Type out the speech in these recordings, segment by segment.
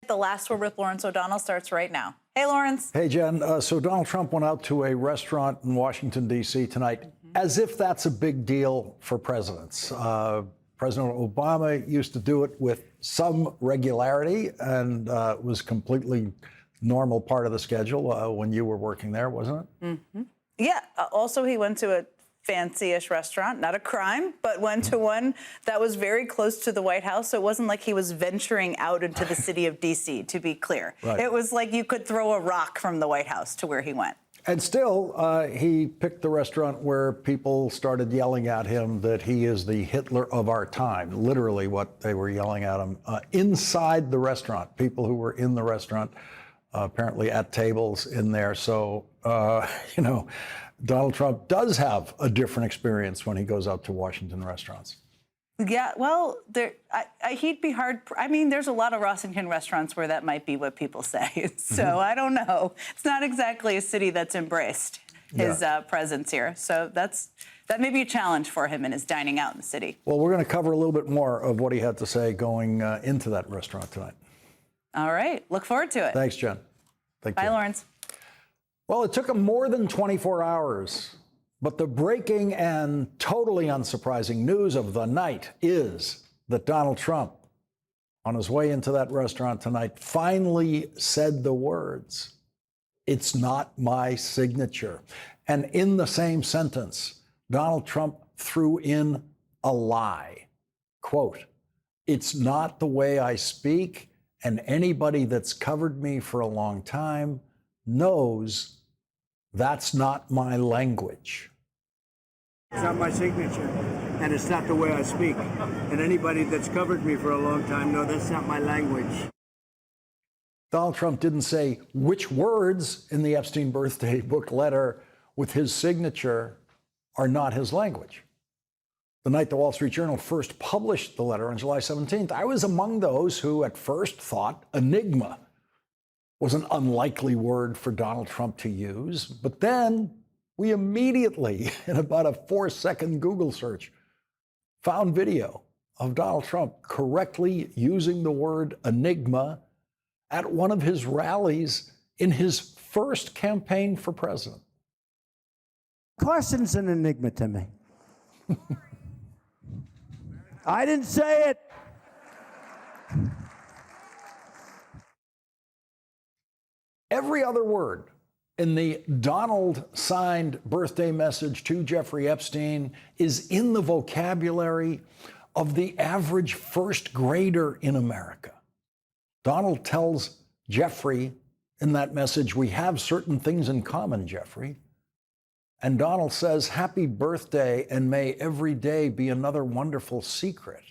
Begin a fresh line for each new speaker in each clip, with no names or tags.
The Last Word with Lawrence O'Donnell starts right now. Hey, Lawrence.
Hey, Jen. So Donald Trump went out to a restaurant in Washington, D.C. tonight, as if that's a big deal for presidents. President Obama used to do it with some regularity, and it was completely normal part of the schedule when you were working there, wasn't it?
Mm-hmm. Yeah. Also, he went to a fancy-ish restaurant, not a crime, but went to one that was very close to the White House. So it wasn't like he was venturing out into the city of D.C., to be clear.
Right.
It was like you could throw a rock from the White House to where he went.
And still, he picked the restaurant where people started yelling at him that he is the Hitler of our time, literally what they were yelling at him inside the restaurant, people who were in the restaurant, apparently at tables in there. So, you know, Donald Trump does have a different experience when he goes out to Washington restaurants.
Yeah, well, he'd be hard. I mean, there's a lot of Washington restaurants where that might be what people say. So I don't know. It's not exactly a city that's embraced his presence here. So that may be a challenge for him in his dining out in the city.
Well, we're going to cover a little bit more of what he had to say going into that restaurant tonight.
All right. Look forward to it.
Thanks, Jen. Thank you.
Bye, Lawrence.
Well, it took him more than 24 hours. But the breaking and totally unsurprising news of the night is that Donald Trump, on his way into that restaurant tonight, finally said the words, "It's not my signature." And in the same sentence, Donald Trump threw in a lie. Quote, "It's not the way I speak, and anybody that's covered me for a long time knows that's not my language."
It's not my signature, and it's not the way I speak. And anybody that's covered me for a long time knows that's not my language.
Donald Trump didn't say which words in the Epstein birthday book letter with his signature are not his language. The night the Wall Street Journal first published the letter on July 17th, I was among those who at first thought enigma was an unlikely word for Donald Trump to use. But then we immediately, in about a 4-second Google search, found video of Donald Trump correctly using the word enigma at one of his rallies in his first campaign for president.
Carson's an enigma to me. I didn't say it.
Every other word in the Donald signed birthday message to Jeffrey Epstein is in the vocabulary of the average first grader in America. Donald tells Jeffrey in that message, "We have certain things in common, Jeffrey." And Donald says, "Happy birthday, and may every day be another wonderful secret."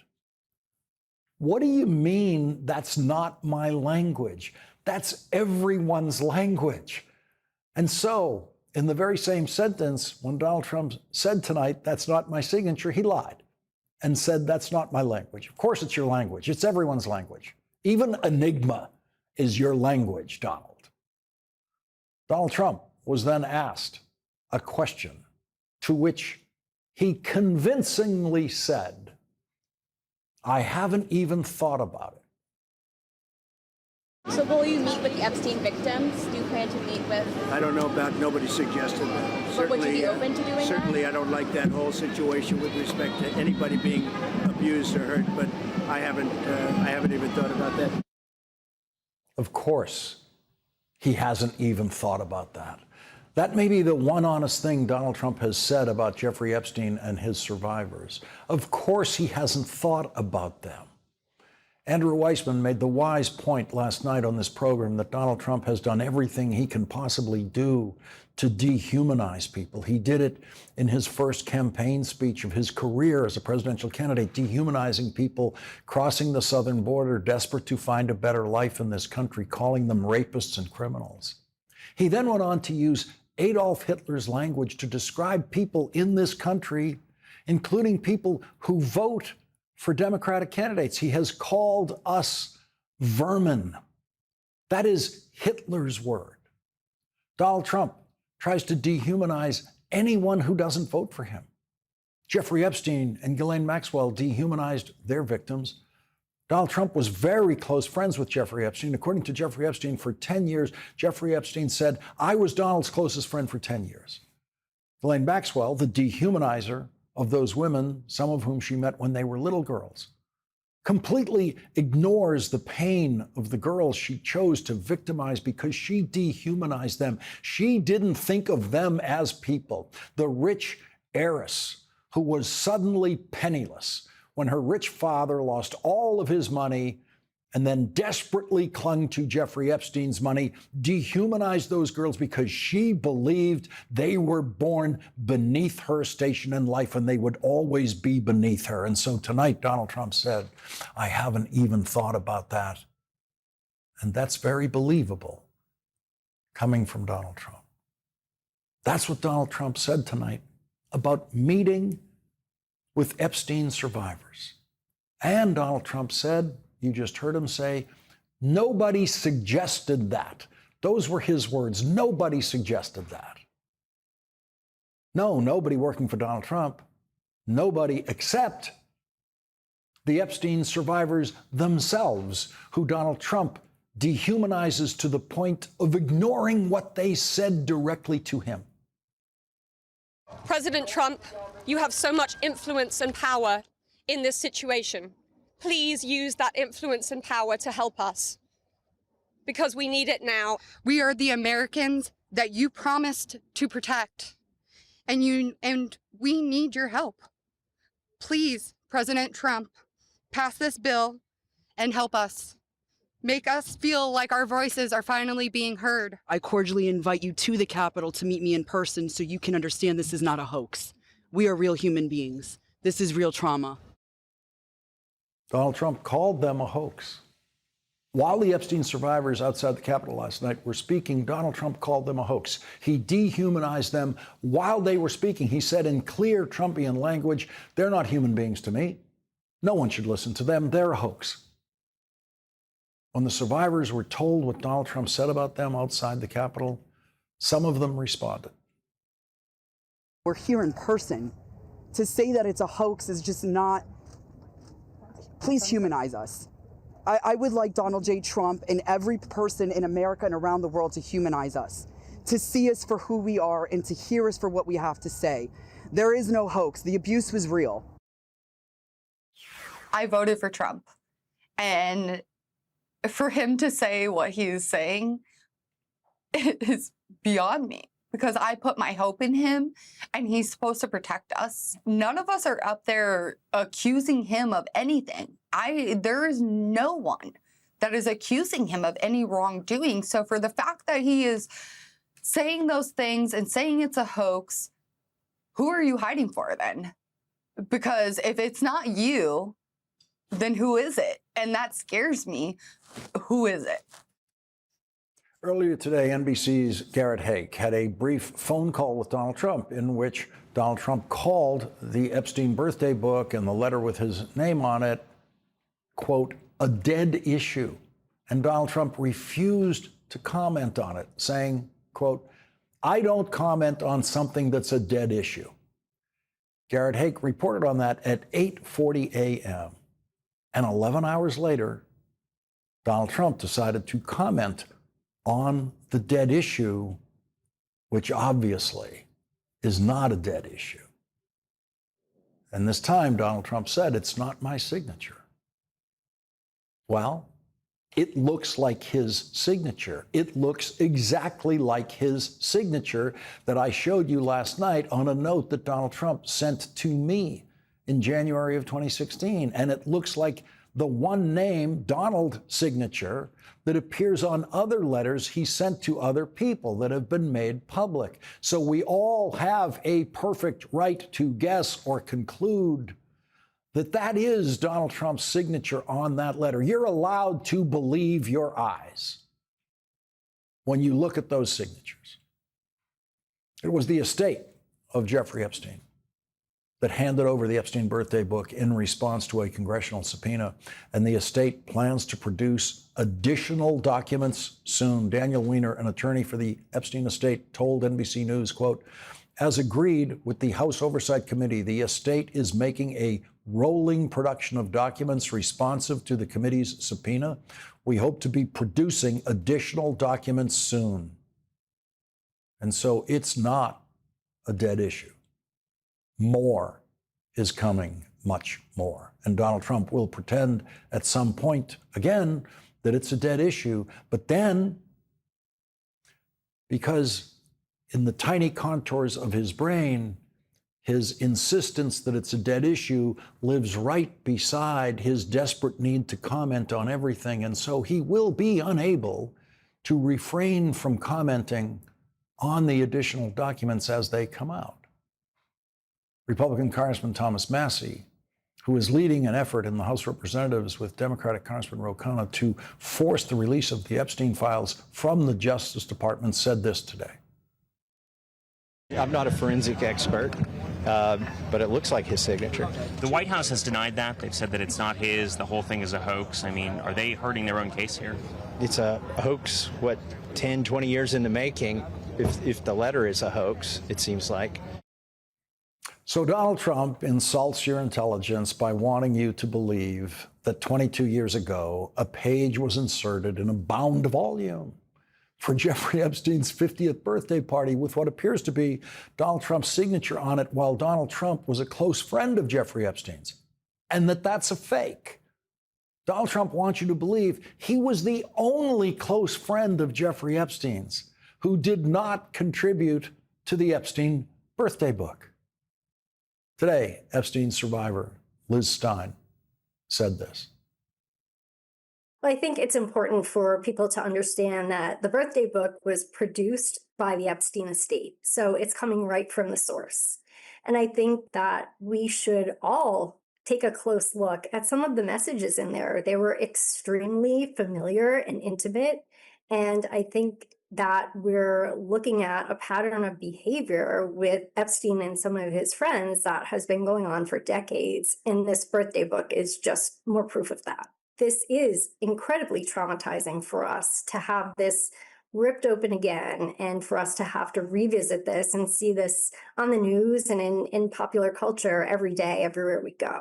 What do you mean that's not my language? That's everyone's language. And so, in the very same sentence, when Donald Trump said tonight, "That's not my signature," he lied and said, "That's not my language." Of course, it's your language. It's everyone's language. Even enigma is your language, Donald. Donald Trump was then asked a question to which he convincingly said, "I haven't even thought about it."
So will you meet with the Epstein victims? Do you plan to meet with?
I don't know about, nobody suggested that.
But would you be open to doing that?
Certainly, I don't like that whole situation with respect to anybody being abused or hurt, but I haven't even thought about that.
Of course, he hasn't even thought about that. That may be the one honest thing Donald Trump has said about Jeffrey Epstein and his survivors. Of course, he hasn't thought about them. Andrew Weissman made the wise point last night on this program that Donald Trump has done everything he can possibly do to dehumanize people. He did it in his first campaign speech of his career as a presidential candidate, dehumanizing people crossing the southern border, desperate to find a better life in this country, calling them rapists and criminals. He then went on to use Adolf Hitler's language to describe people in this country, including people who vote for Democratic candidates. He has called us vermin. That is Hitler's word. Donald Trump tries to dehumanize anyone who doesn't vote for him. Jeffrey Epstein and Ghislaine Maxwell dehumanized their victims. Donald Trump was very close friends with Jeffrey Epstein. According to Jeffrey Epstein, for 10 years, Jeffrey Epstein said, I was Donald's closest friend for 10 years. Ghislaine Maxwell, the dehumanizer of those women, some of whom she met when they were little girls, completely ignores the pain of the girls she chose to victimize because she dehumanized them. She didn't think of them as people. The rich heiress who was suddenly penniless when her rich father lost all of his money and then desperately clung to Jeffrey Epstein's money, dehumanized those girls because she believed they were born beneath her station in life and they would always be beneath her. And so tonight, Donald Trump said, I haven't even thought about that. And that's very believable coming from Donald Trump. That's what Donald Trump said tonight about meeting with Epstein survivors. And Donald Trump said, you just heard him say, nobody suggested that. Those were his words. Nobody suggested that. No, nobody working for Donald Trump. Nobody except the Epstein survivors themselves, who Donald Trump dehumanizes to the point of ignoring what they said directly to him.
President Trump, you have so much influence and power in this situation. Please use that influence and power to help us, because we need it now. We are the Americans that you promised to protect, and we need your help. Please, President Trump, pass this bill and help us. Make us feel like our voices are finally being heard.
I cordially invite you to the Capitol to meet me in person so you can understand this is not a hoax. We are real human beings. This is real trauma.
Donald Trump called them a hoax. While the Epstein survivors outside the Capitol last night were speaking, Donald Trump called them a hoax. He dehumanized them while they were speaking. He said in clear Trumpian language, they're not human beings to me. No one should listen to them. They're a hoax. When the survivors were told what Donald Trump said about them outside the Capitol, some of them responded.
We're here in person. To say that it's a hoax is just not. Please humanize us. I would like Donald J. Trump and every person in America and around the world to humanize us, to see us for who we are and to hear us for what we have to say. There is no hoax. The abuse was real.
I voted for Trump, and for him to say what he's saying is beyond me, because I put my hope in him and he's supposed to protect us. None of us are up there accusing him of anything. There is no one that is accusing him of any wrongdoing. So for the fact that he is saying those things and saying it's a hoax, who are you hiding for then? Because if it's not you, then who is it? And that scares me. Who is it?
Earlier today, NBC's Garrett Haake had a brief phone call with Donald Trump in which Donald Trump called the Epstein birthday book and the letter with his name on it, quote, a dead issue. And Donald Trump refused to comment on it, saying, quote, I don't comment on something that's a dead issue. Garrett Haake reported on that at 8:40 a.m. And 11 hours later, Donald Trump decided to comment on the dead issue, which obviously is not a dead issue. And this time, Donald Trump said, it's not my signature. Well, it looks like his signature. It looks exactly like his signature that I showed you last night on a note that Donald Trump sent to me in January of 2016. And it looks like the one name, Donald signature, that appears on other letters he sent to other people that have been made public. So we all have a perfect right to guess or conclude that that is Donald Trump's signature on that letter. You're allowed to believe your eyes when you look at those signatures. It was the estate of Jeffrey Epstein that handed over the Epstein birthday book in response to a congressional subpoena, and the estate plans to produce additional documents soon. Daniel Weiner, an attorney for the Epstein estate, told NBC News, quote, as agreed with the House Oversight Committee, the estate is making a rolling production of documents responsive to the committee's subpoena. We hope to be producing additional documents soon. And so it's not a dead issue. More is coming, much more. And Donald Trump will pretend at some point, again, that it's a dead issue. But then, because in the tiny contours of his brain, his insistence that it's a dead issue lives right beside his desperate need to comment on everything. And so he will be unable to refrain from commenting on the additional documents as they come out. Republican Congressman Thomas Massie, who is leading an effort in the House of Representatives with Democratic Congressman Ro Khanna to force the release of the Epstein files from the Justice Department, said this today.
I'm not a forensic expert, but it looks like his signature.
The White House has denied that. They've said that it's not his. The whole thing is a hoax. I mean, are they hurting their own case here?
It's a hoax, 10, 20 years in the making, if the letter is a hoax, it seems like.
So Donald Trump insults your intelligence by wanting you to believe that 22 years ago, a page was inserted in a bound volume for Jeffrey Epstein's 50th birthday party with what appears to be Donald Trump's signature on it, while Donald Trump was a close friend of Jeffrey Epstein's, and that's a fake. Donald Trump wants you to believe he was the only close friend of Jeffrey Epstein's who did not contribute to the Epstein birthday book. Today, Epstein survivor Liz Stein said this.
Well, I think it's important for people to understand that the birthday book was produced by the Epstein estate. So it's coming right from the source. And I think that we should all take a close look at some of the messages in there. They were extremely familiar and intimate. And I think that we're looking at a pattern of behavior with Epstein and some of his friends that has been going on for decades. And this birthday book is just more proof of that. This is incredibly traumatizing for us to have this ripped open again, and for us to have to revisit this and see this on the news and in popular culture every day, everywhere we go.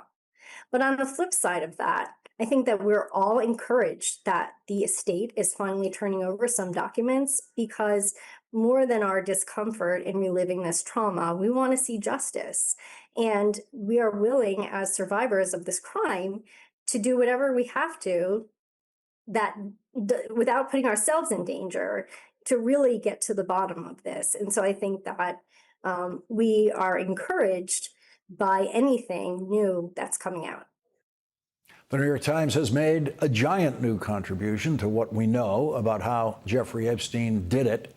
But on the flip side of that, I think that we're all encouraged that the estate is finally turning over some documents, because more than our discomfort in reliving this trauma, we want to see justice. And we are willing, as survivors of this crime, to do whatever we have to without putting ourselves in danger, to really get to the bottom of this. And so I think that we are encouraged by anything new that's coming out.
The New York Times has made a giant new contribution to what we know about how Jeffrey Epstein did it,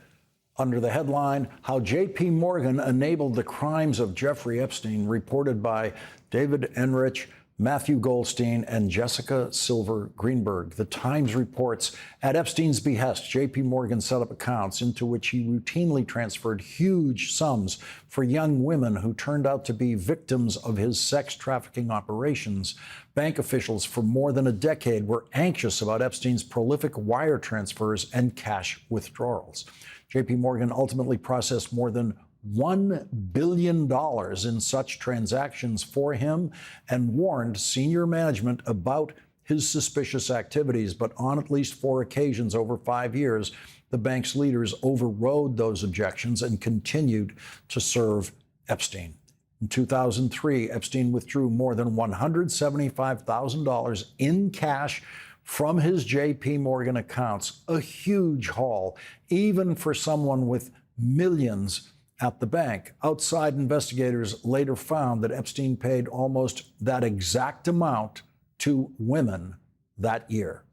under the headline, How J.P. Morgan Enabled the Crimes of Jeffrey Epstein, reported by David Enrich, Matthew Goldstein, and Jessica Silver Greenberg. The Times reports, at Epstein's behest, J.P. Morgan set up accounts into which he routinely transferred huge sums for young women who turned out to be victims of his sex trafficking operations. Bank officials for more than a decade were anxious about Epstein's prolific wire transfers and cash withdrawals. J.P. Morgan ultimately processed more than $1 billion in such transactions for him and warned senior management about his suspicious activities. But on at least 4 occasions over 5 years, the bank's leaders overrode those objections and continued to serve Epstein. In 2003, Epstein withdrew more than $175,000 in cash from his J.P. Morgan accounts, a huge haul, even for someone with millions at the bank. Outside investigators later found that Epstein paid almost that exact amount to women that year.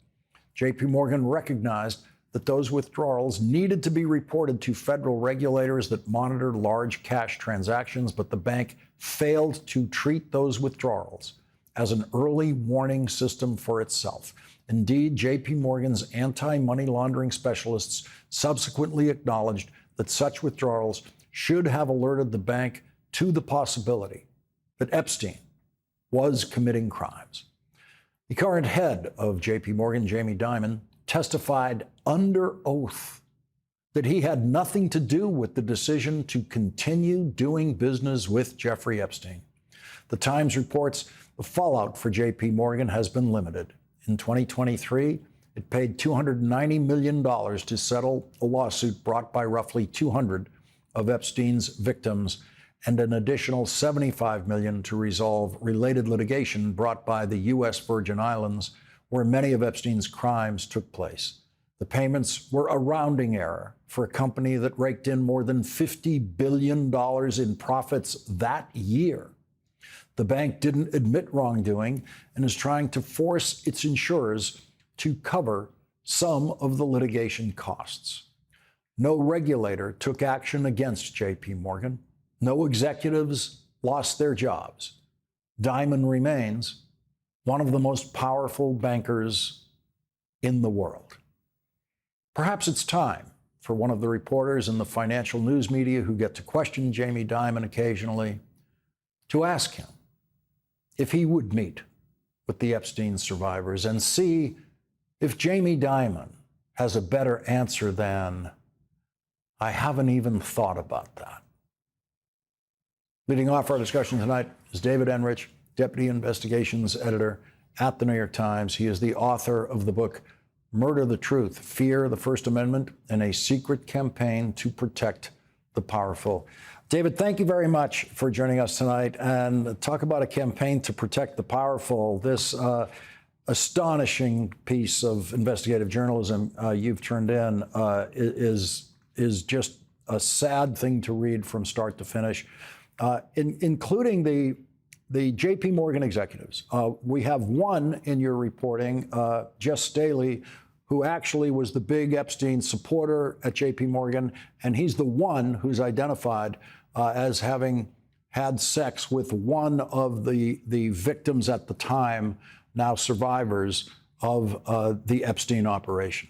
J.P. Morgan recognized that those withdrawals needed to be reported to federal regulators that monitor large cash transactions, but the bank failed to treat those withdrawals as an early warning system for itself. Indeed, J.P. Morgan's anti-money laundering specialists subsequently acknowledged that such withdrawals should have alerted the bank to the possibility that Epstein was committing crimes. The current head of J.P. Morgan, Jamie Dimon, testified under oath that he had nothing to do with the decision to continue doing business with Jeffrey Epstein. The Times reports The fallout for JP Morgan has been limited. In 2023, it paid $290 million to settle a lawsuit brought by roughly 200 of Epstein's victims and an additional $75 million to resolve related litigation brought by the U.S. Virgin Islands, where many of Epstein's crimes took place. The payments were a rounding error for a company that raked in more than $50 billion in profits that year. The bank didn't admit wrongdoing and is trying to force its insurers to cover some of the litigation costs. No regulator took action against JP Morgan. No executives lost their jobs. Dimon remains one of the most powerful bankers in the world. Perhaps it's time for one of the reporters in the financial news media who get to question Jamie Dimon occasionally to ask him if he would meet with the Epstein survivors and see if Jamie Dimon has a better answer than, "I haven't even thought about that." Leading off our discussion tonight is David Enrich, Deputy Investigations Editor at the New York Times. He is the author of the book, Murder the Truth, Fear the First Amendment and a Secret Campaign to Protect the Powerful. David, thank you very much for joining us tonight and talk about a campaign to protect the powerful. This astonishing piece of investigative journalism you've turned in is just a sad thing to read from start to finish, including the JP Morgan executives. We have one in your reporting, Jess Staley, who actually was the big Epstein supporter at JP Morgan, and he's the one who's identified as having had sex with one of the victims at the time, now survivors of the Epstein operation.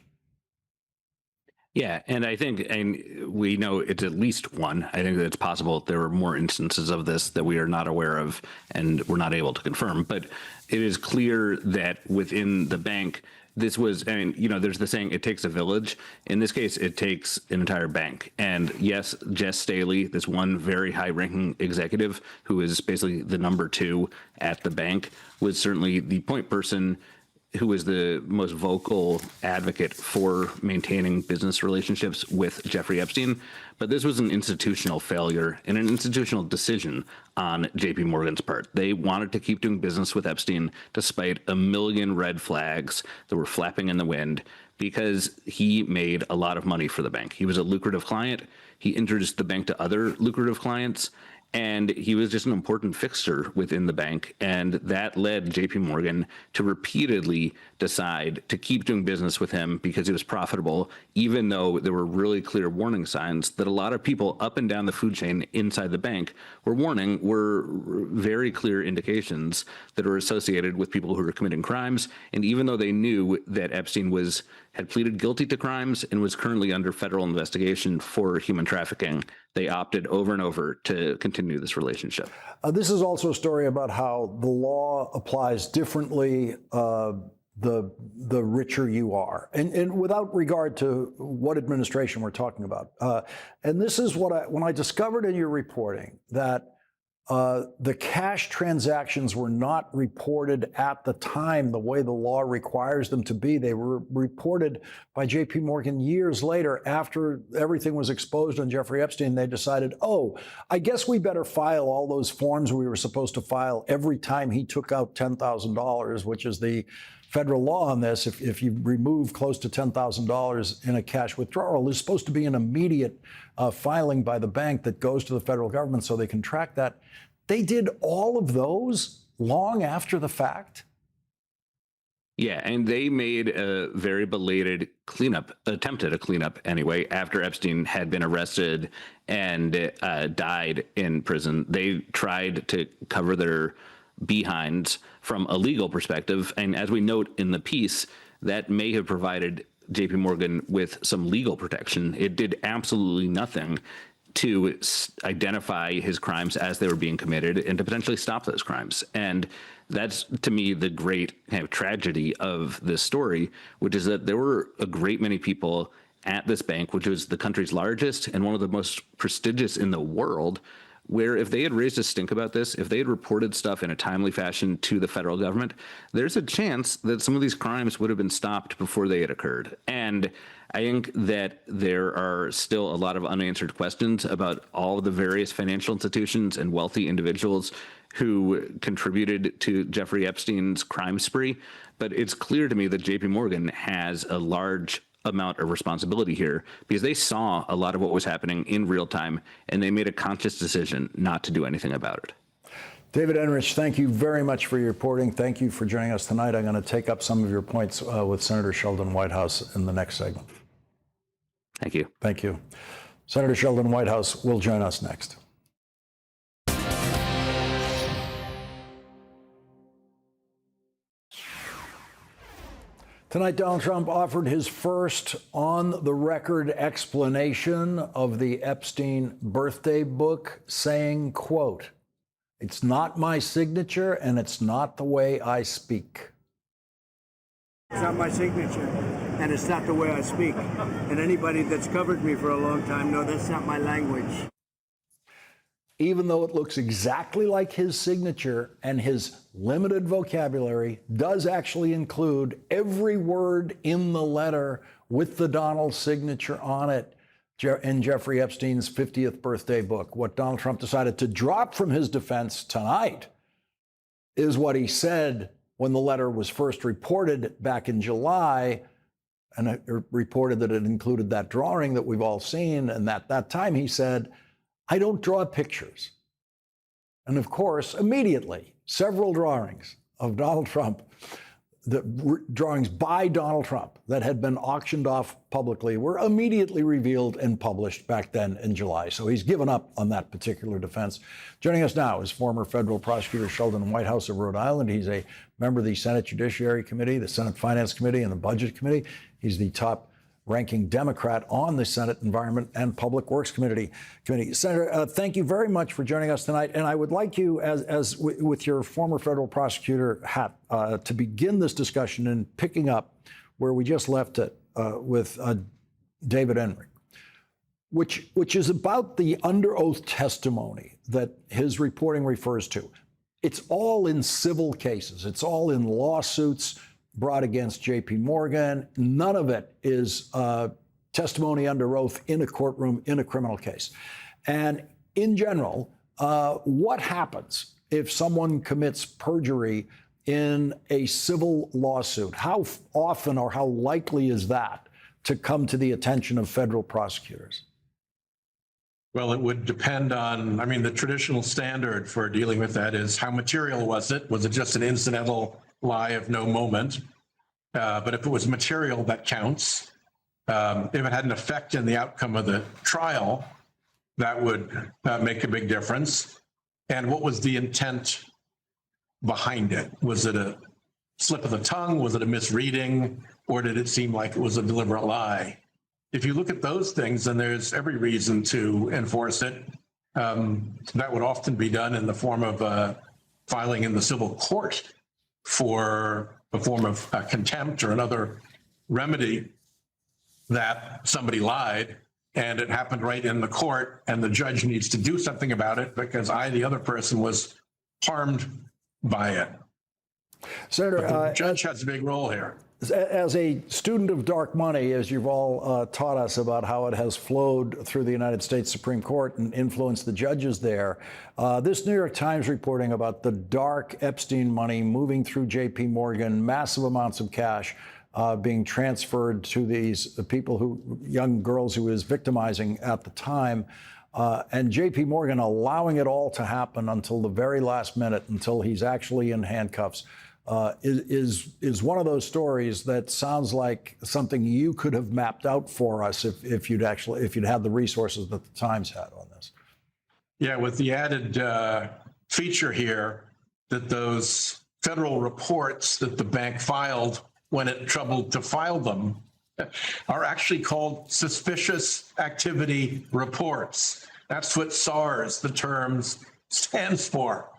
Yeah, and I think, and we know it's at least one. I think that it's possible there were more instances of this that we are not aware of and we're not able to confirm. But it is clear that within the bank, this was, and there's the saying, it takes a village. In this case, it takes an entire bank. And yes, Jess Staley, this one very high-ranking executive who is basically the number 2 at the bank, was certainly the point person who was the most vocal advocate for maintaining business relationships with Jeffrey Epstein. But this was an institutional failure and an institutional decision on JP Morgan's part. They wanted to keep doing business with Epstein despite a million red flags that were flapping in the wind because he made a lot of money for the bank. He was a lucrative client. He introduced the bank to other lucrative clients. And he was just an important fixture within the bank. And that led JP Morgan to repeatedly decide to keep doing business with him because he was profitable, even though there were really clear warning signs that a lot of people up and down the food chain inside the bank were very clear indications that are associated with people who were committing crimes. And even though they knew that Epstein had pleaded guilty to crimes and was currently under federal investigation for human trafficking, they opted over and over to continue this relationship.
This is also a story about how the law applies differently the richer you are, and without regard to what administration we're talking about. And this is when I discovered in your reporting that the cash transactions were not reported at the time the way the law requires them to be. They were reported by JP Morgan years later after everything was exposed on Jeffrey Epstein. They decided, oh, I guess we better file all those forms we were supposed to file every time he took out $10,000, which is the federal law on this. If you remove close to $10,000 in a cash withdrawal, there's supposed to be an immediate filing by the bank that goes to the federal government so they can track that. They did all of those long after the fact.
Yeah, and they made a very belated attempted a cleanup anyway, after Epstein had been arrested and died in prison. They tried to cover their behinds from a legal perspective. And as we note in the piece, that may have provided JP Morgan with some legal protection. It did absolutely nothing to identify his crimes as they were being committed and to potentially stop those crimes. And that's, to me, the great kind of tragedy of this story, which is that there were a great many people at this bank, which was the country's largest and one of the most prestigious in the world, where if they had raised a stink about this, if they had reported stuff in a timely fashion to the federal government, there's a chance that some of these crimes would have been stopped before they had occurred. And I think that there are still a lot of unanswered questions about all of the various financial institutions and wealthy individuals who contributed to Jeffrey Epstein's crime spree. But it's clear to me that JP Morgan has a large amount of responsibility here because they saw a lot of what was happening in real time and they made a conscious decision not to do anything about it.
David Enrich, thank you very much for your reporting. Thank you for joining us tonight. I'm going to take up some of your points with Senator Sheldon Whitehouse in the next segment.
Thank you.
Thank you. Senator Sheldon Whitehouse will join us next. Tonight, Donald Trump offered his first on-the-record explanation of the Epstein birthday book, saying, quote, "It's not my signature and it's not the way I speak."
It's not my signature, and it's not the way I speak. And anybody that's covered me for a long time knows that's not my language.
Even though it looks exactly like his signature and his limited vocabulary does actually include every word in the letter with the Donald signature on it in Jeffrey Epstein's 50th birthday book. What Donald Trump decided to drop from his defense tonight is what he said when the letter was first reported back in July, and it reported that it included that drawing that we've all seen. And at that time, he said, "I don't draw pictures." And of course, immediately, several drawings of Donald Trump, drawings by Donald Trump that had been auctioned off publicly, were immediately revealed and published back then in July. So he's given up on that particular defense. Joining us now is former federal prosecutor Sheldon Whitehouse of Rhode Island. He's a member of the Senate Judiciary Committee, the Senate Finance Committee, and the Budget Committee. He's the top-ranking Democrat on the Senate Environment and Public Works Committee. Senator, thank you very much for joining us tonight. And I would like you, as with your former federal prosecutor hat, to begin this discussion and picking up where we just left it with David Enrich, which is about the under oath testimony that his reporting refers to. It's all in civil cases. It's all in lawsuits brought against JP Morgan. None of it is testimony under oath in a courtroom in a criminal case. And in general, what happens if someone commits perjury in a civil lawsuit? How often or how likely is that to come to the attention of federal prosecutors?
Well, it would depend on, I mean, the traditional standard for dealing with that is how material was it? Was it just an incidental lie of no moment? But if it was material, that counts. If it had an effect in the outcome of the trial, that would make a big difference. And what was the intent behind it? Was it a slip of the tongue? Was it a misreading? Or did it seem like it was a deliberate lie? If you look at those things, then there's every reason to enforce it. That would often be done in the form of filing in the civil court for a form of contempt or another remedy that somebody lied and it happened right in the court and the judge needs to do something about it because the other person, was harmed by it.
Senator,
the judge has a big role here.
As a student of dark money, as you've all taught us about how it has flowed through the United States Supreme Court and influenced the judges there, this New York Times reporting about the dark Epstein money moving through JP Morgan, massive amounts of cash being transferred to these people young girls who he was victimizing at the time, and JP Morgan allowing it all to happen until the very last minute, until he's actually in handcuffs. Is one of those stories that sounds like something you could have mapped out for us if you'd had the resources that the Times had on this.
Yeah, with the added feature here that those federal reports that the bank filed when it troubled to file them are actually called suspicious activity reports. That's what SARS, the terms, stands for.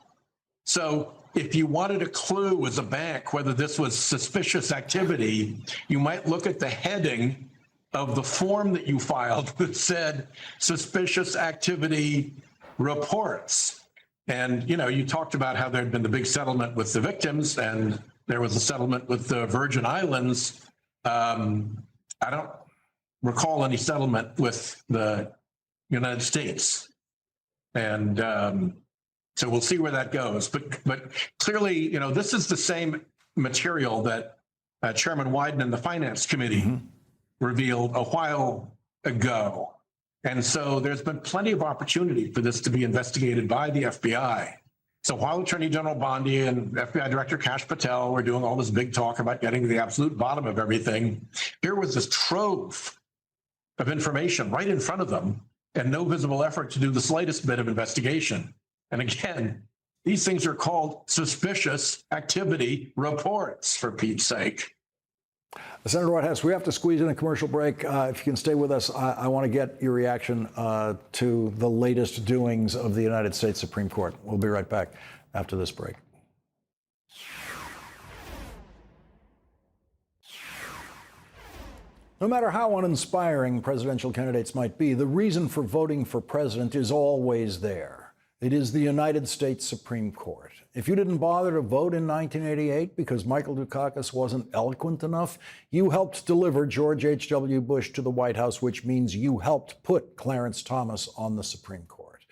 So if you wanted a clue as a bank whether this was suspicious activity, you might look at the heading of the form that you filed that said suspicious activity reports. And, you talked about how there'd been the big settlement with the victims, and there was a settlement with the Virgin Islands. I don't recall any settlement with the United States. And so we'll see where that goes. But clearly, this is the same material that Chairman Wyden and the Finance Committee revealed a while ago. And so there's been plenty of opportunity for this to be investigated by the FBI. So while Attorney General Bondi and FBI Director Kash Patel were doing all this big talk about getting to the absolute bottom of everything, here was this trove of information right in front of them and no visible effort to do the slightest bit of investigation. And again, these things are called suspicious activity reports, for Pete's sake.
Senator Whitehouse, we have to squeeze in a commercial break. If you can stay with us, I want to get your reaction to the latest doings of the United States Supreme Court. We'll be right back after this break. No matter how uninspiring presidential candidates might be, the reason for voting for president is always there. It is the United States Supreme Court. If you didn't bother to vote in 1988 because Michael Dukakis wasn't eloquent enough, you helped deliver George H.W. Bush to the White House, which means you helped put Clarence Thomas on the Supreme Court.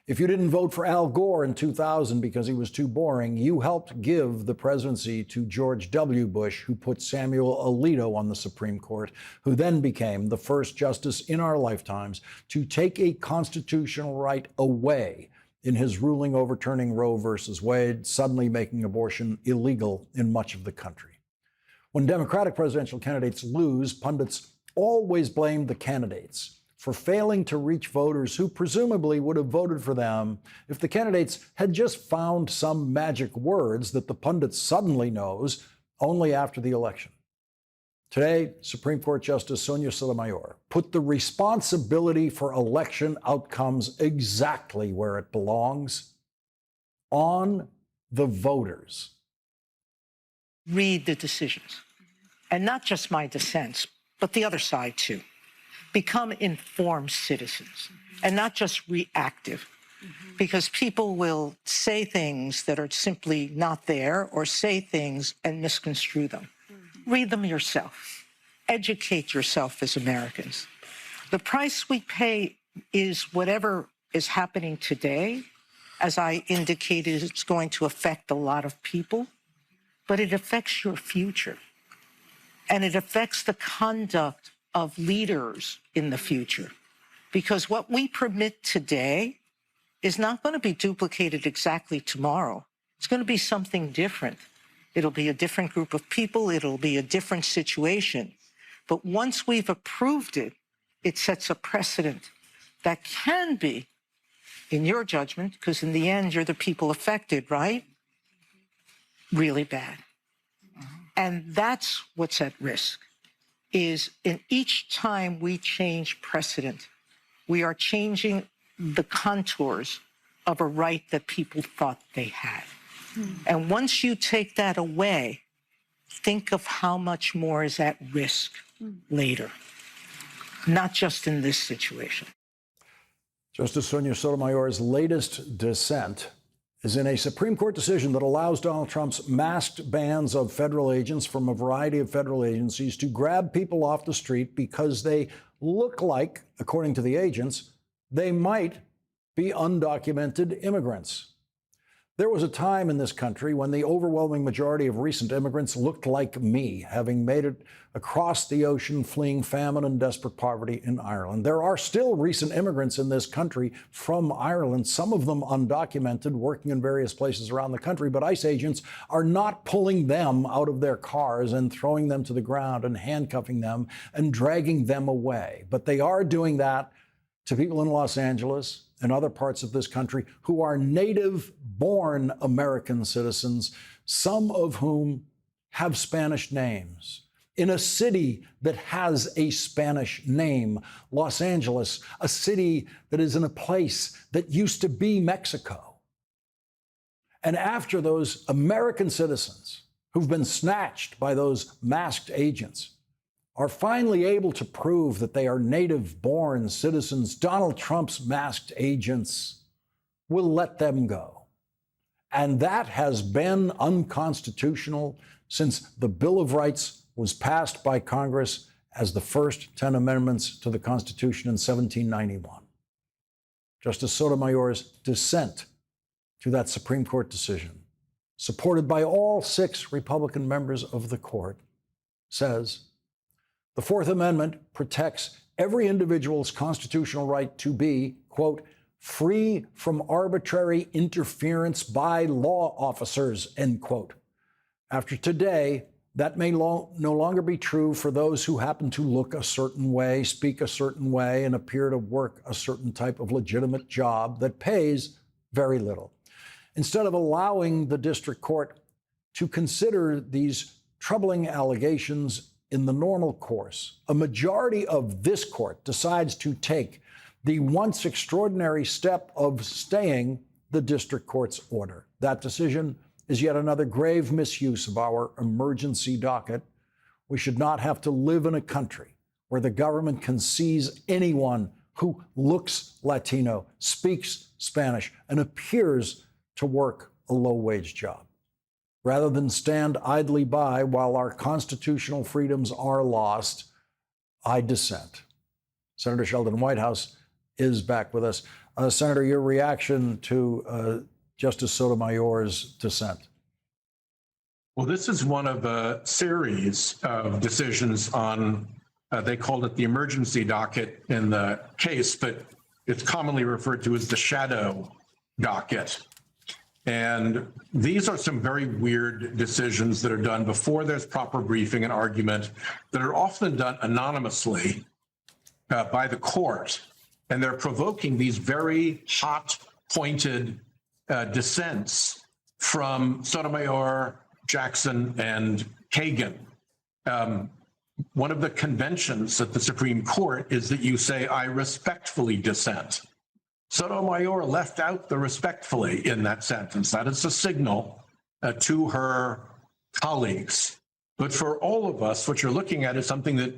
If you didn't vote for Al Gore in 2000 because he was too boring, you helped give the presidency to George W. Bush, who put Samuel Alito on the Supreme Court, who then became the first justice in our lifetimes to take a constitutional right away in his ruling overturning Roe versus Wade, suddenly making abortion illegal in much of the country. When Democratic presidential candidates lose, pundits always blame the candidates for failing to reach voters who presumably would have voted for them if the candidates had just found some magic words that the pundit suddenly knows only after the election. Today, Supreme Court Justice Sonia Sotomayor put the responsibility for election outcomes exactly where it belongs, on the voters.
Read the decisions, and not just my dissents, but the other side too. Become informed citizens and not just reactive, because people will say things that are simply not there or say things and misconstrue them. Read them yourself. Educate yourself as Americans. The price we pay is whatever is happening today. As I indicated, it's going to affect a lot of people, but it affects your future. And it affects the conduct of leaders in the future. Because what we permit today is not going to be duplicated exactly tomorrow. It's going to be something different. It'll be a different group of people. It'll be a different situation. But once we've approved it, it sets a precedent that can be, in your judgment, because in the end, you're the people affected, right? Really bad. And that's what's at risk, is in each time we change precedent, we are changing the contours of a right that people thought they had. And once you take that away, think of how much more is at risk later, not just in this situation.
Justice Sonia Sotomayor's latest dissent is in a Supreme Court decision that allows Donald Trump's masked bands of federal agents from a variety of federal agencies to grab people off the street because they look like, according to the agents, they might be undocumented immigrants. There was a time in this country when the overwhelming majority of recent immigrants looked like me, having made it across the ocean, fleeing famine and desperate poverty in Ireland. There are still recent immigrants in this country from Ireland, some of them undocumented, working in various places around the country, but ICE agents are not pulling them out of their cars and throwing them to the ground and handcuffing them and dragging them away. But they are doing that to people in Los Angeles and other parts of this country who are native-born American citizens, some of whom have Spanish names. In a city that has a Spanish name, Los Angeles, a city that is in a place that used to be Mexico. And after those American citizens who've been snatched by those masked agents are finally able to prove that they are native-born citizens, Donald Trump's masked agents will let them go. And that has been unconstitutional since the Bill of Rights was passed by Congress as the first 10 amendments to the Constitution in 1791. Justice Sotomayor's dissent to that Supreme Court decision, supported by all 6 Republican members of the court, says, the Fourth Amendment protects every individual's constitutional right to be, quote, free from arbitrary interference by law officers, end quote. After today, that may no longer be true for those who happen to look a certain way, speak a certain way, and appear to work a certain type of legitimate job that pays very little. Instead of allowing the district court to consider these troubling allegations in the normal course, a majority of this court decides to take the once extraordinary step of staying the district court's order. That decision is yet another grave misuse of our emergency docket. We should not have to live in a country where the government can seize anyone who looks Latino, speaks Spanish, and appears to work a low-wage job. Rather than stand idly by while our constitutional freedoms are lost, I dissent. Senator Sheldon Whitehouse is back with us. Senator, your reaction to Justice Sotomayor's dissent?
Well, this is one of a series of decisions on, they called it the emergency docket in the case, but it's commonly referred to as the shadow docket. And these are some very weird decisions that are done before there's proper briefing and argument, that are often done anonymously by the court. And they're provoking these very hot, pointed dissents from Sotomayor, Jackson, and Kagan. One of the conventions at the Supreme Court is that you say, I respectfully dissent. Sotomayor left out the respectfully in that sentence. That is a signal to her colleagues. But for all of us, what you're looking at is something that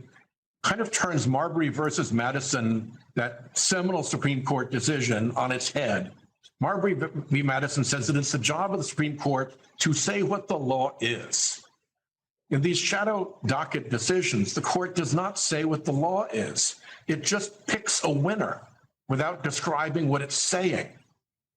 kind of turns Marbury versus Madison, that seminal Supreme Court decision, on its head. Marbury v. Madison says that it's the job of the Supreme Court to say what the law is. In these shadow docket decisions, the court does not say what the law is. It just picks a winner without describing what it's saying.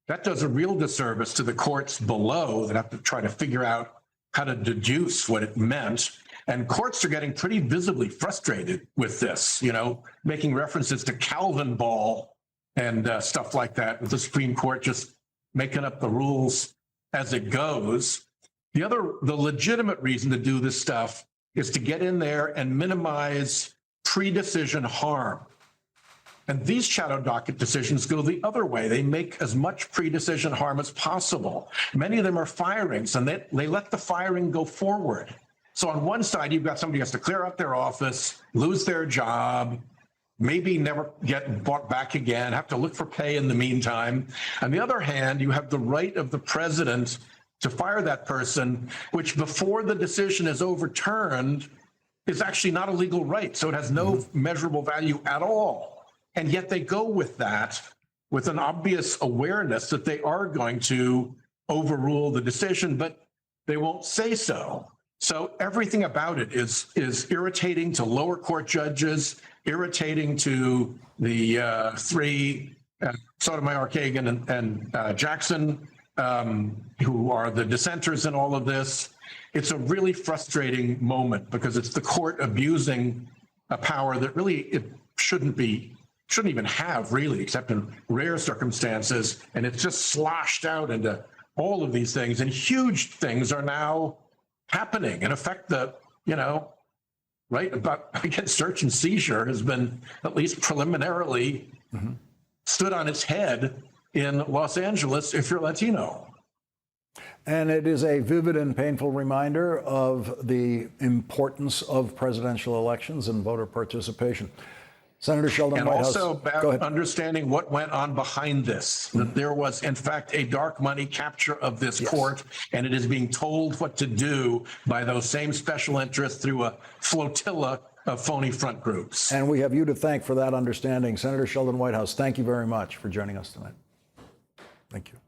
That does a real disservice to the courts below that have to try to figure out how to deduce what it meant. And courts are getting pretty visibly frustrated with this, you know, making references to Calvin Ball and stuff like that, with the Supreme Court just making up the rules as it goes. The legitimate reason to do this stuff is to get in there and minimize pre-decision harm. And these shadow docket decisions go the other way. They make as much pre-decision harm as possible. Many of them are firings, and they let the firing go forward. So on one side, you've got somebody who has to clear out their office, lose their job, maybe never get bought back again, have to look for pay in the meantime. On the other hand, you have the right of the president to fire that person, which before the decision is overturned is actually not a legal right. So it has no measurable value at all. And yet they go with that with an obvious awareness that they are going to overrule the decision, but they won't say so. So everything about it is irritating to lower court judges, irritating to the three, Sotomayor, Kagan, and Jackson, who are the dissenters in all of this. It's a really frustrating moment because it's the court abusing a power that really it shouldn't even have, really, except in rare circumstances. And it's just sloshed out into all of these things, and huge things are now happening. In effect, right about, again, search and seizure has been at least preliminarily stood on its head in Los Angeles if you're Latino.
And it is a vivid and painful reminder of the importance of presidential elections and voter participation. Senator Sheldon
And
Whitehouse.
also about understanding what went on behind this, that there was, in fact, a dark money capture of this court, and it is being told what to do by those same special interests through a flotilla of phony front groups.
And we have you to thank for that understanding. Senator Sheldon Whitehouse, thank you very much for joining us tonight. Thank you.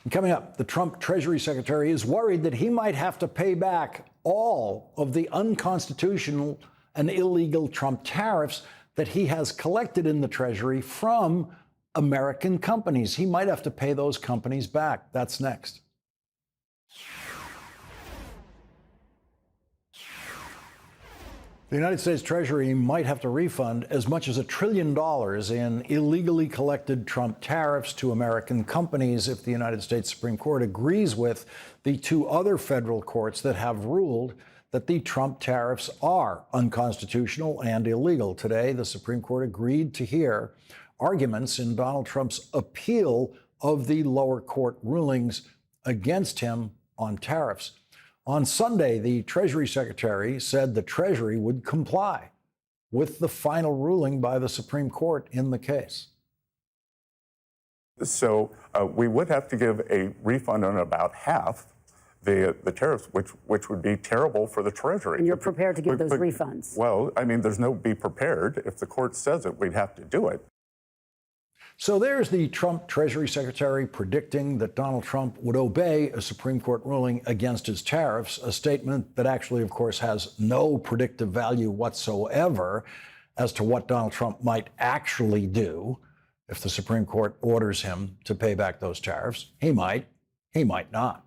And coming up, the Trump Treasury Secretary is worried that he might have to pay back all of the unconstitutional and illegal Trump tariffs that he has collected in the Treasury from American companies. He might have to pay those companies back. That's next. The United States Treasury might have to refund as much as $1 trillion in illegally collected Trump tariffs to American companies if the United States Supreme Court agrees with the two other federal courts that have ruled that the Trump tariffs are unconstitutional and illegal. Today, the Supreme Court agreed to hear arguments in Donald Trump's appeal of the lower court rulings against him on tariffs. On Sunday, the Treasury Secretary said the Treasury would comply with the final ruling by the Supreme Court in the case.
So we would have to give a refund on about half the tariffs, which would be terrible for the Treasury.
And you're prepared to give those refunds?
Well, I mean, there's no be prepared. If the court says it, we'd have to do it.
So there's the Trump Treasury Secretary predicting that Donald Trump would obey a Supreme Court ruling against his tariffs, a statement that actually, of course, has no predictive value whatsoever as to what Donald Trump might actually do if the Supreme Court orders him to pay back those tariffs. He might not.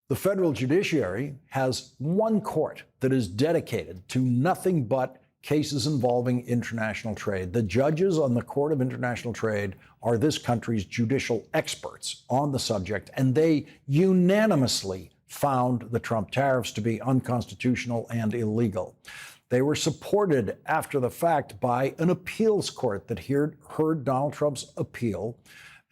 The federal judiciary has one court that is dedicated to nothing but cases involving international trade. The judges on the Court of International Trade are this country's judicial experts on the subject, and they unanimously found the Trump tariffs to be unconstitutional and illegal. They were supported after the fact by an appeals court that heard Donald Trump's appeal,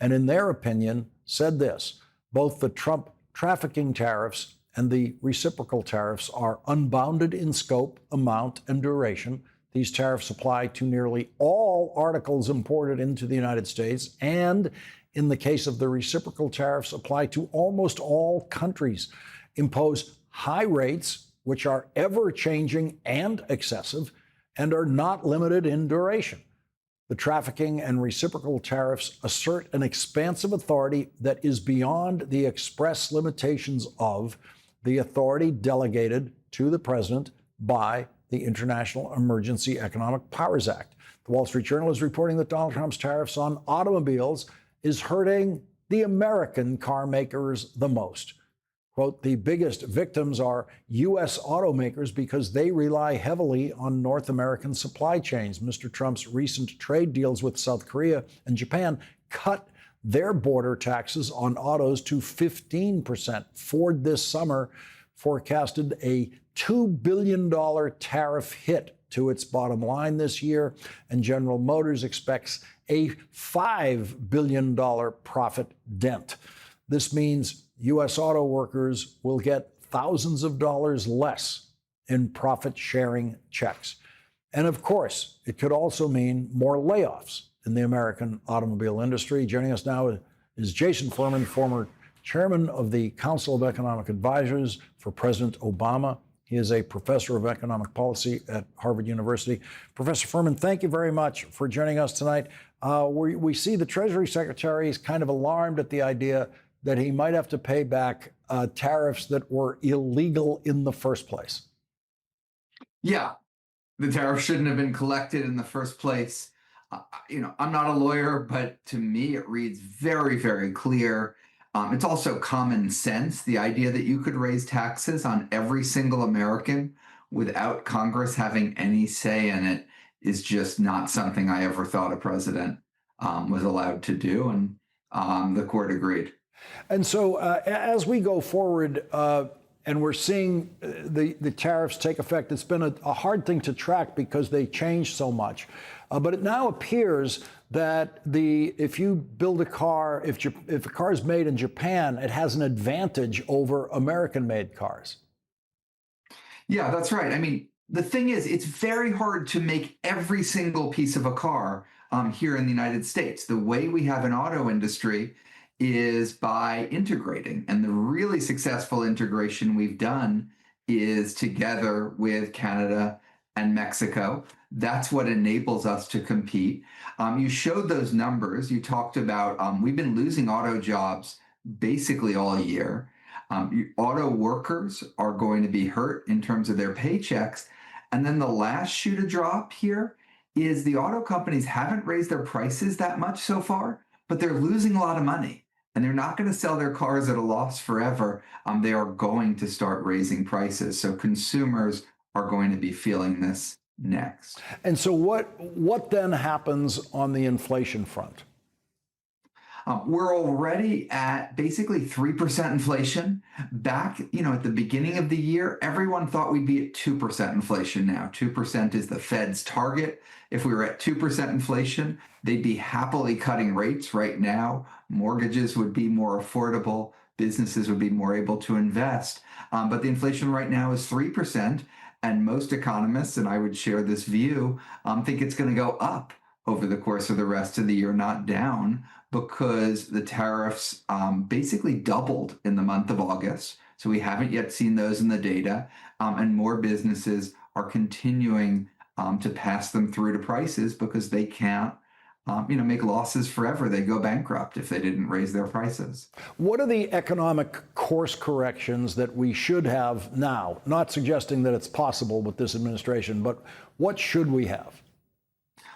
and in their opinion said this: both the Trump trafficking tariffs and the reciprocal tariffs are unbounded in scope, amount, and duration. These tariffs apply to nearly all articles imported into the United States, and in the case of the reciprocal tariffs, apply to almost all countries, impose high rates, which are ever-changing and excessive, and are not limited in duration. The trafficking and reciprocal tariffs assert an expansive authority that is beyond the express limitations of the authority delegated to the president by the International Emergency Economic Powers Act. The Wall Street Journal is reporting that Donald Trump's tariffs on automobiles is hurting the American car makers the most. Quote, the biggest victims are U.S. automakers because they rely heavily on North American supply chains. Mr. Trump's recent trade deals with South Korea and Japan cut their border taxes on autos to 15%. Ford this summer forecasted a $2 billion tariff hit to its bottom line this year, and General Motors expects a $5 billion profit dent. This means U.S. auto workers will get thousands of dollars less in profit-sharing checks. And of course, it could also mean more layoffs in the American automobile industry. Joining us now is Jason Furman, former chairman of the Council of Economic Advisors for President Obama. He is a professor of economic policy at Harvard University. Professor Furman, thank you very much for joining us tonight. We see the Treasury Secretary is kind of alarmed at the idea that he might have to pay back tariffs that were illegal in the first place.
Yeah, the tariffs shouldn't have been collected in the first place. I'm not a lawyer, but to me, it reads very, very clear. It's also common sense. The idea that you could raise taxes on every single American without Congress having any say in it is just not something I ever thought a president was allowed to do. And the court agreed.
And so as we go forward and we're seeing the tariffs take effect, it's been a hard thing to track because they change so much. But it now appears that if you build a car, if a car is made in Japan, it has an advantage over American-made cars.
Yeah, that's right. I mean, the thing is, it's very hard to make every single piece of a car here in the United States. The way we have an auto industry is by integrating. And the really successful integration we've done is together with Canada and Mexico. That's what enables us to compete. You showed those numbers. You talked about we've been losing auto jobs basically all year. Auto workers are going to be hurt in terms of their paychecks. And then the last shoe to drop here is the auto companies haven't raised their prices that much so far, but they're losing a lot of money. And they're not going to sell their cars at a loss forever. They are going to start raising prices. So consumers are going to be feeling this next.
And so what then happens on the inflation front?
We're already at basically 3% inflation. Back, at the beginning of the year, everyone thought we'd be at 2% inflation now. 2% is the Fed's target. If we were at 2% inflation, they'd be happily cutting rates right now. Mortgages would be more affordable. Businesses would be more able to invest. But the inflation right now is 3%. And most economists, and I would share this view, think it's going to go up over the course of the rest of the year, not down, because the tariffs basically doubled in the month of August. So we haven't yet seen those in the data. And more businesses are continuing to pass them through to prices because they can't make losses forever. They go bankrupt if they didn't raise their prices.
What are the economic course corrections that we should have now? Not suggesting that it's possible with this administration, but what should we have?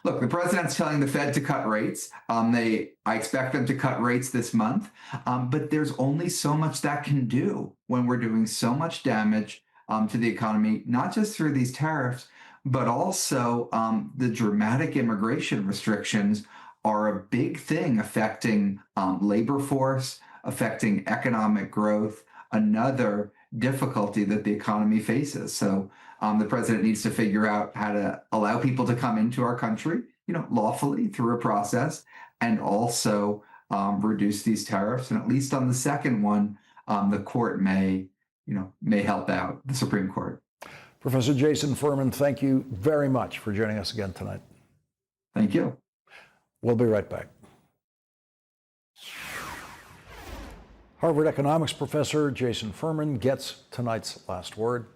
Look, the president's telling the Fed to cut rates. I expect them to cut rates this month, but there's only so much that can do when we're doing so much damage to the economy, not just through these tariffs, but also the dramatic immigration restrictions are a big thing affecting labor force, affecting economic growth, another difficulty that the economy faces. So the president needs to figure out how to allow people to come into our country, lawfully through a process, and also reduce these tariffs. And at least on the second one, the court may help out, the Supreme Court.
Professor Jason Furman, thank you very much for joining us again tonight.
Thank you.
We'll be right back. Harvard economics professor Jason Furman gets tonight's last word.